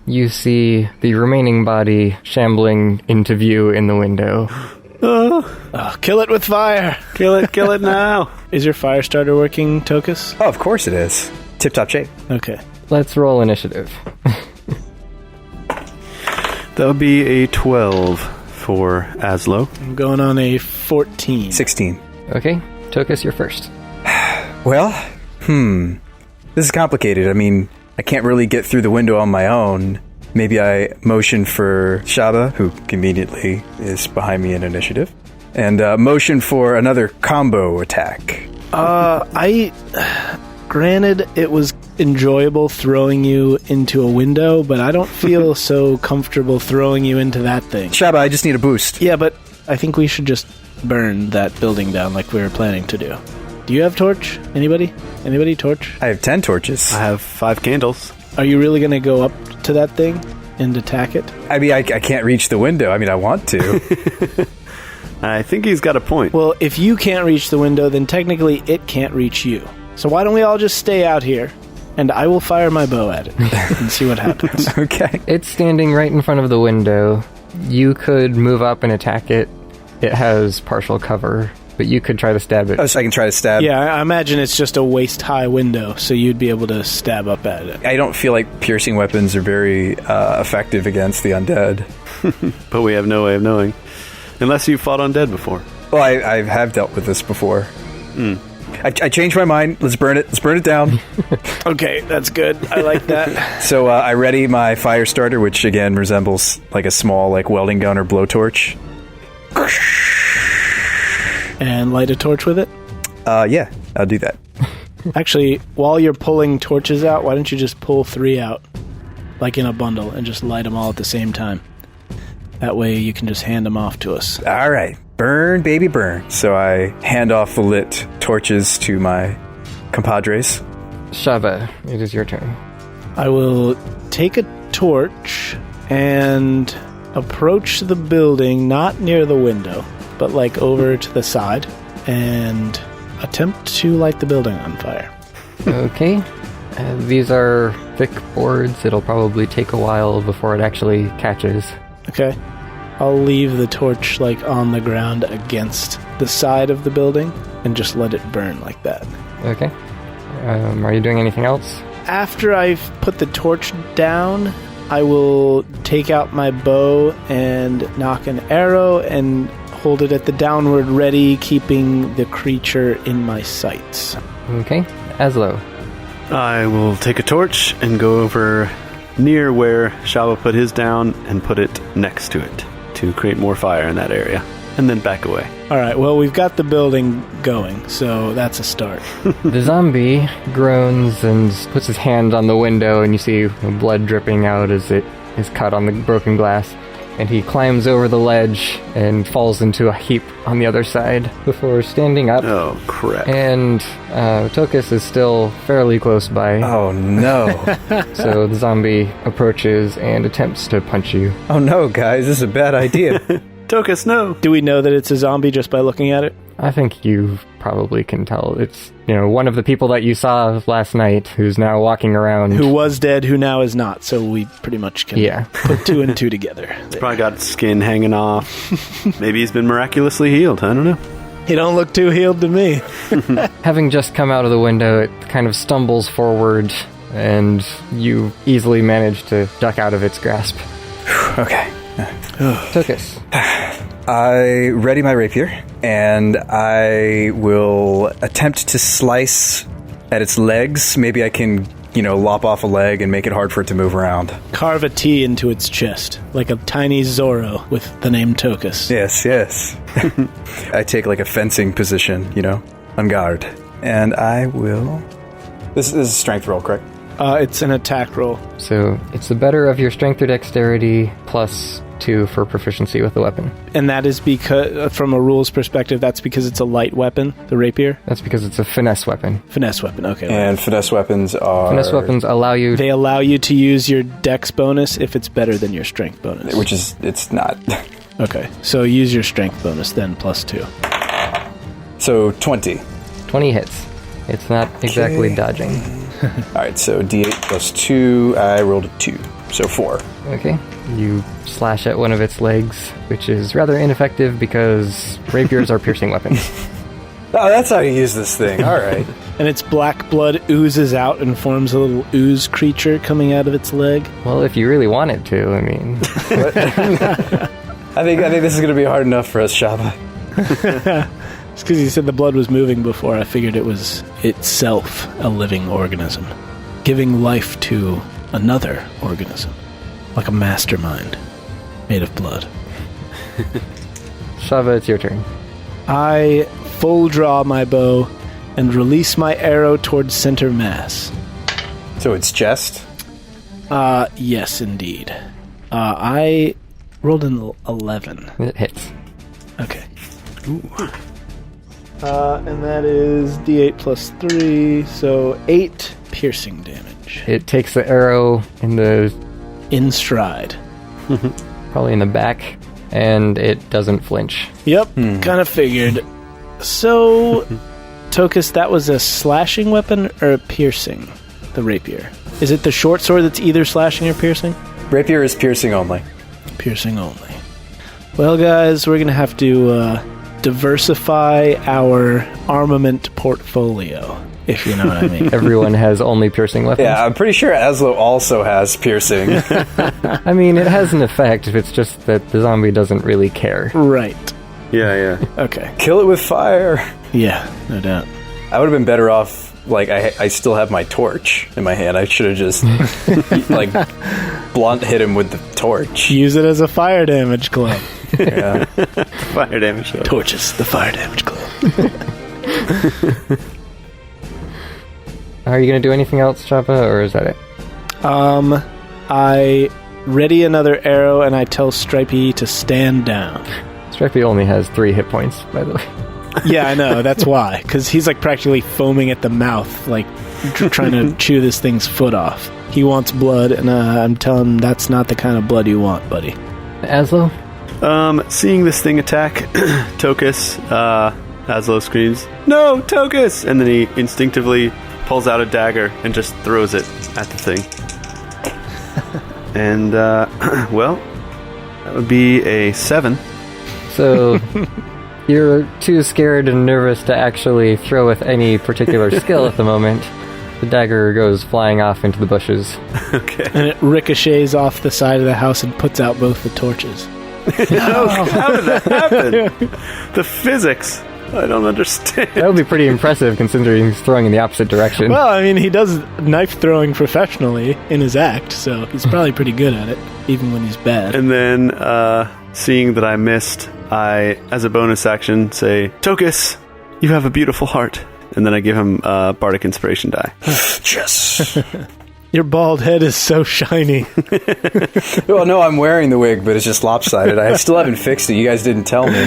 you see the remaining body shambling into view in the window. Kill it with fire. Kill it now. Is your fire starter working, Tokus? Oh, of course it is. Tip-top shape. Okay. Let's roll initiative. That would be a 12 for Aslo. I'm going on a 14. 16. Okay, Tokus, you're first. Well, this is complicated. I mean, I can't really get through the window on my own. Maybe I motion for Shaba, who conveniently is behind me in initiative, and motion for another combo attack. Granted, it was enjoyable throwing you into a window, but I don't feel so comfortable throwing you into that thing. Shaba, I just need a boost. Yeah, but I think we should just burn that building down like we were planning to do. Do you have torch? Anybody? Anybody torch? I have 10 torches. I have 5 candles. Are you really going to go up to that thing and attack it? I mean, I can't reach the window. I mean, I want to. I think he's got a point. Well, if you can't reach the window, then technically it can't reach you. So why don't we all just stay out here, and I will fire my bow at it and see what happens. Okay. It's standing right in front of the window. You could move up and attack it. It has partial cover, but you could try to stab it. Oh, so I can try to stab. Yeah, I imagine it's just a waist-high window, so you'd be able to stab up at it. I don't feel like piercing weapons are very effective against the undead. But we have no way of knowing. Unless you've fought undead before. Well, I have dealt with this before. I changed my mind. Let's burn it. Let's burn it down. Okay, that's good. I like that. So I ready my fire starter, which again resembles like a small welding gun or blowtorch. And light a torch with it? Yeah, I'll do that. Actually, while you're pulling torches out, why don't you just pull 3 out, like in a bundle, and just light them all at the same time? That way you can just hand them off to us. All right. Burn, baby, burn. So I hand off the lit torches to my compadres. Shaba, it is your turn. I will take a torch and approach the building, not near the window, but over to the side, and attempt to light the building on fire. Okay. These are thick boards. It'll probably take a while before it actually catches. Okay. I'll leave the torch on the ground against the side of the building and just let it burn like that. Okay. Are you doing anything else? After I've put the torch down, I will take out my bow and knock an arrow and hold it at the downward ready, keeping the creature in my sights. Okay. Aslo. I will take a torch and go over near where Shaba put his down and put it next to it to create more fire in that area, and then back away. All right, well, we've got the building going, so that's a start. The zombie groans and puts his hand on the window, and you see blood dripping out as it is cut on the broken glass. And he climbs over the ledge and falls into a heap on the other side before standing up. Oh, crap. And Tokus is still fairly close by. Oh, no. So the zombie approaches and attempts to punch you. Oh, no, guys. This is a bad idea. Tokus, no. Do we know that it's a zombie just by looking at it? I think you probably can tell. It's, one of the people that you saw last night who's now walking around. Who was dead, who now is not, so we pretty much can put 2 and 2 together. He's probably got skin hanging off. Maybe he's been miraculously healed. I don't know. He don't look too healed to me. Having just come out of the window, it kind of stumbles forward, and you easily manage to duck out of its grasp. Okay. Tokus. I ready my rapier, and I will attempt to slice at its legs. Maybe I can, lop off a leg and make it hard for it to move around. Carve a T into its chest, like a tiny Zorro with the name Tokus. Yes. I take a fencing position, on guard. And I will... This is a strength roll, correct? It's an attack roll. So it's the better of your strength or dexterity plus 2 for proficiency with the weapon. And that is because, from a rules perspective, that's because it's a light weapon, the rapier? That's because it's a finesse weapon. Finesse weapon, okay. And finesse weapons are... Finesse weapons allow you... They allow you to use your dex bonus if it's better than your strength bonus. Which is... It's not. Okay, so use your strength bonus then, plus 2. So, 20. 20 hits. It's not exactly dodging. Alright, so D8 plus 2, I rolled a 2. so 4. Okay. You slash at one of its legs, which is rather ineffective because rapiers are piercing weapons. Oh, that's how you use this thing. All right. And its black blood oozes out and forms a little ooze creature coming out of its leg. Well, if you really want it to, I mean... I think this is going to be hard enough for us, Shaba. It's because you said the blood was moving before. I figured it was itself a living organism, giving life to another organism, like a mastermind made of blood. Shava, it's your turn. I full draw my bow and release my arrow towards center mass. So it's chest? Yes, indeed. I rolled an 11. It hits. Okay. Ooh. And that is D8 plus 3, so 8 piercing damage. It takes the arrow in stride. probably in the back, and it doesn't flinch. Yep, kind of figured. So, Tokus, that was a slashing weapon or a piercing? The rapier. Is it the short sword that's either slashing or piercing? Rapier is piercing only. Piercing only. Well, guys, we're going to have to diversify our armament portfolio, if you know what I mean. Everyone has only piercing weapons? Yeah, I'm pretty sure Aslo also has piercing. I mean, it has an effect, it's just that the zombie doesn't really care. Right. Yeah. Okay. Kill it with fire. Yeah, no doubt. I would have been better off, like, I still have my torch in my hand. I should have just, like, blunt hit him with the torch. Use it as a fire damage club. Yeah. Fire damage. Torches, the fire damage club. Are you going to do anything else, Chapa, or is that it? I ready another arrow and I tell Stripey to stand down. Stripey only has 3 hit points, by the way. Yeah, I know, that's why. Because he's like practically foaming at the mouth, like trying to chew this thing's foot off. He wants blood, and I'm telling him that's not the kind of blood you want, buddy. Aslo? Seeing this thing attack Tokus, Aslo screams, "No, Tokus!" And then he instinctively pulls out a dagger and just throws it at the thing. And, well, that would be a 7. So, you're too scared and nervous to actually throw with any particular skill at the moment. The dagger goes flying off into the bushes. Okay. And it ricochets off the side of the house and puts out both the torches. No, how did that happen? The physics. I don't understand. That would be pretty impressive considering he's throwing in the opposite direction. Well, I mean, he does knife throwing professionally in his act, so he's probably pretty good at it, even when he's bad. And then, seeing that I missed, I, as a bonus action, say, "Tokus, you have a beautiful heart." And then I give him a Bardic Inspiration die. Yes. Your bald head is so shiny. Well, no, I'm wearing the wig, but it's just lopsided. I still haven't fixed it. You guys didn't tell me.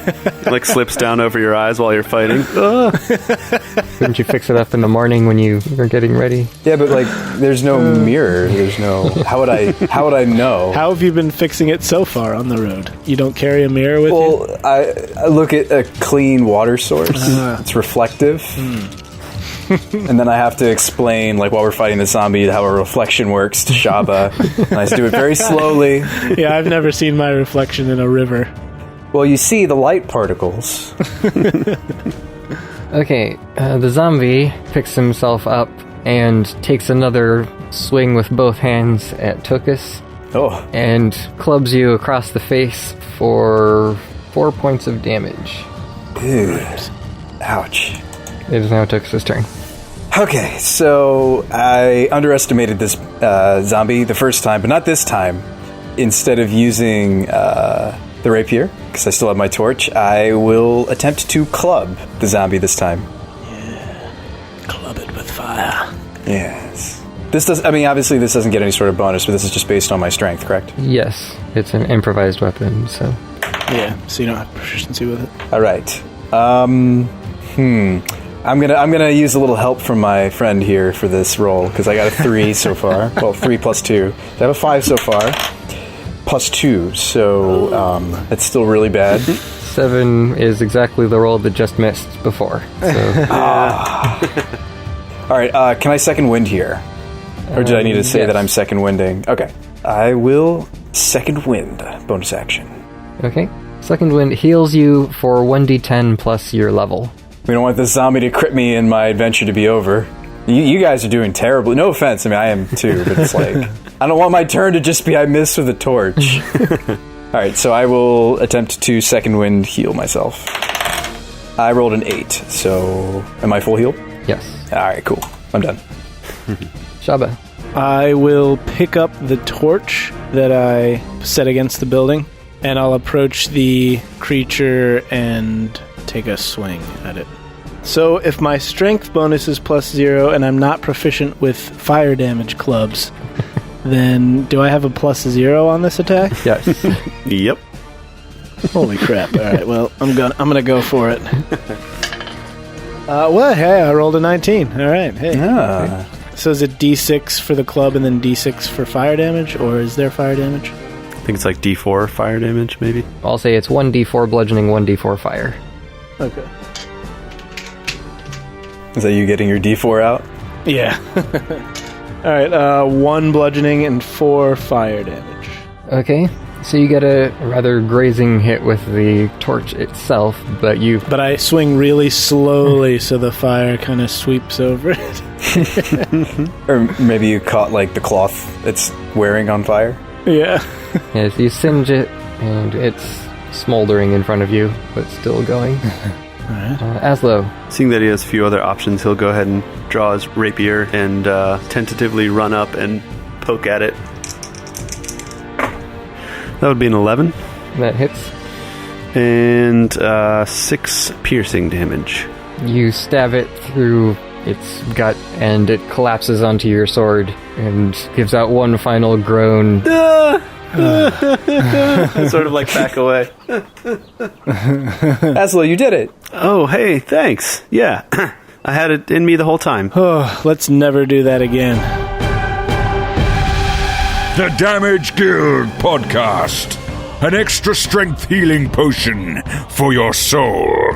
It, like, slips down over your eyes while you're fighting. Couldn't you fix it up in the morning when you were getting ready? Yeah, but, like, there's no mirror. There's no... How would I know? How have you been fixing it so far on the road? You don't carry a mirror with you? Well, I look at a clean water source. It's reflective. And then I have to explain, like, while we're fighting the zombie, how a reflection works to Shaba. And I do it very slowly. Yeah, I've never seen my reflection in a river. Well, you see the light particles. Okay, the zombie picks himself up and takes another swing with both hands at Tokus. Oh. And clubs you across the face for 4 points of damage. Dude. Ouch. It is now Tokus' turn. Okay, so I underestimated this zombie the first time, but not this time. Instead of using the rapier, because I still have my torch, I will attempt to club the zombie this time. Yeah. Club it with fire. Yes. Obviously this doesn't get any sort of bonus, but this is just based on my strength, correct? Yes, it's an improvised weapon, so... Yeah, so you don't have proficiency with it. All right. I'm gonna use a little help from my friend here for this roll, because I got a 3 so far. Well, 3 plus 2. I have a 5 so far. Plus 2, so that's still really bad. 7 is exactly the roll that just missed before. So. All right, can I second wind here? Or did I need to say yes. that I'm second winding? Okay. I will second wind, bonus action. Okay. Second wind heals you for 1d10 plus your level. We don't want this zombie to crit me and my adventure to be over. You guys are doing terribly. No offense, I mean, I am too, but it's like, I don't want my turn to just be I missed with a torch. Alright, so I will attempt to second wind heal myself. I rolled an 8, so am I full healed? Yes. Alright, cool. I'm done. Shaba. I will pick up the torch that I set against the building, and I'll approach the creature and take a swing at it. So if my strength bonus is +0 and I'm not proficient with fire damage clubs, then do I have a +0 on this attack? Yes. Yep. Holy crap. All right, well, I'm gonna go for it. Well, hey, I rolled a 19. All right, hey. Ah. So is it D6 for the club and then D6 for fire damage, or is there fire damage? I think it's like D4 fire damage, maybe. I'll say it's 1d4 bludgeoning, 1d4 fire. Okay. Is that you getting your D4 out? Yeah. All right, 1 bludgeoning and 4 fire damage. Okay. So you get a rather grazing hit with the torch itself, but you... But I swing really slowly so the fire kind of sweeps over it. Or maybe you caught, like, the cloth it's wearing on fire? Yeah. Yes, you singe it, and it's smoldering in front of you, but still going. Alright. Aslo. Seeing that he has a few other options, he'll go ahead and draw his rapier and tentatively run up and poke at it. That would be an 11. That hits. And 6 piercing damage. You stab it through its gut, and it collapses onto your sword and gives out one final groan. Sort of like back away. Aslo, you did it! Oh, hey, thanks. Yeah, I had it in me the whole time. Oh, let's never do that again. The Damage Guild Podcast. An extra strength healing potion for your soul.